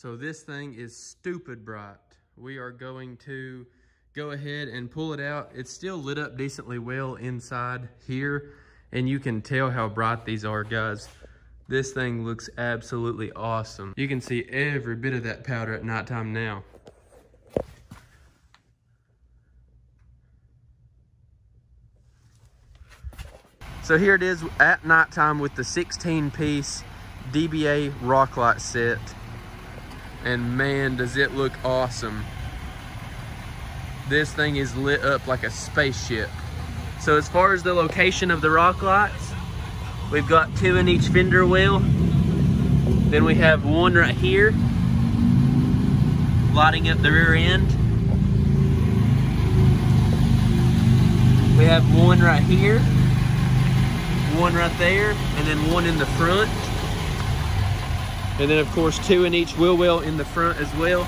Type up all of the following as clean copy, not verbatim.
So this thing is stupid bright. We are going to go ahead and pull it out. It's still lit up decently well inside here, and you can tell how bright these are, guys. This thing looks absolutely awesome. You can see every bit of that powder at nighttime now. So here it is at nighttime with the 16-piece DBA rock light set. And man, does it look awesome. This thing is lit up like a spaceship. So as far as the location of the rock lights, we've got 2 in each fender well. Then we have 1 right here, lighting up the rear end. We have 1 right here, 1 right there, and then 1 in the front. And then of course 2 in each wheel well in the front as well.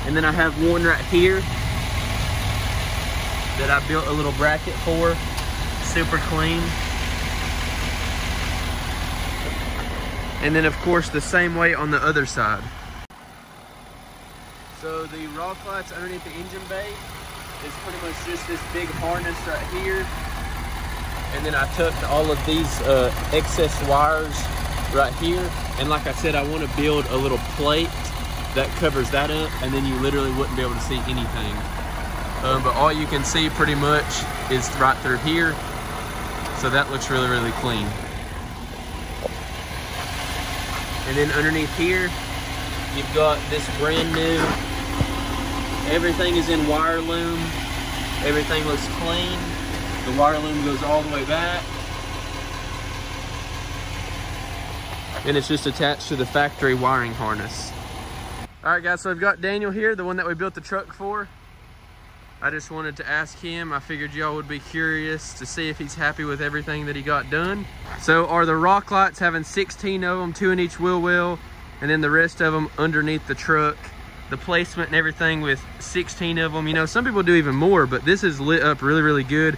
And then I have 1 right here that I built a little bracket for, super clean. And then of course the same way on the other side. So the rock lights underneath the engine bay is pretty much just this big harness right here. And then I tucked all of these excess wires right here. And like I said, I want to build a little plate that covers that up, and then you literally wouldn't be able to see anything. But all you can see pretty much is right through here. So that looks really, really clean. And then underneath here, you've got this brand new, everything is in wire loom. Everything looks clean. The wire loom goes all the way back. And it's just attached to the factory wiring harness. All right, guys, so I've got Daniel here, the one that we built the truck for. I just wanted to ask him. I figured y'all would be curious to see if he's happy with everything that he got done. So are the rock lights, having 16 of them, 2 in each wheel well, and then the rest of them underneath the truck. The placement and everything with 16 of them. You know, some people do even more, but this is lit up really, really good.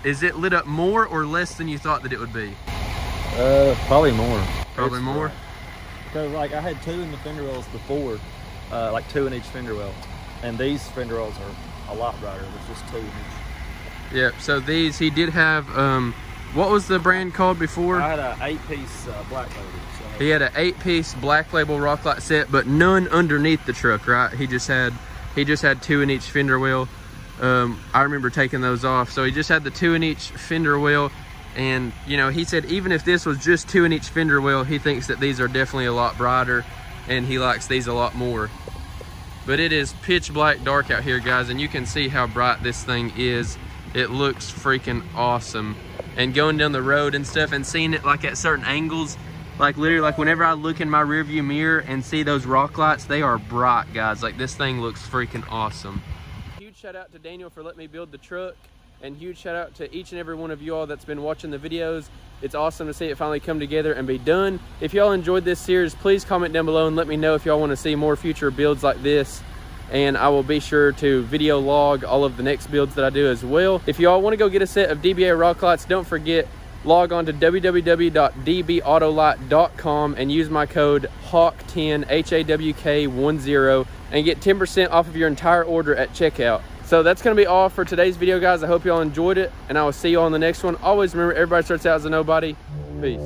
Is it lit up more or less than you thought that it would be? Probably more. Probably more? Because like I had 2 in the fender wells before, like 2 in each fender well. And these fender wells are a lot brighter. There's just 2 in each. Yep, so these, he did have, what was the brand called before? I had an 8-piece black label. So he had an 8-piece black label rock light set, but none underneath the truck, right? He just had 2 in each fender well. I remember taking those off. So he just had the 2 in each fender well. And you know, he said even if this was just 2 in each fender well, he thinks that these are definitely a lot brighter and he likes these a lot more. But it is pitch black dark out here, guys, and you can see how bright this thing is. It looks freaking awesome. And going down the road and stuff and seeing it like at certain angles, like literally like whenever I look in my rearview mirror and see those rock lights, they are bright, guys. Like this thing looks freaking awesome. Huge shout out to Daniel for letting me build the truck. And huge shout out to each and every one of you all that's been watching the videos. It's awesome to see it finally come together and be done. If y'all enjoyed this series, please comment down below and let me know if y'all want to see more future builds like this. And I will be sure to video log all of the next builds that I do as well. If y'all want to go get a set of DBA rock lights, don't forget, log on to www.dbautolight.com and use my code HAWK10, HAWK10, and get 10% off of your entire order at checkout. So that's going to be all for today's video, guys. I hope y'all enjoyed it, and I will see you all in the next one. Always remember, everybody starts out as a nobody. Peace.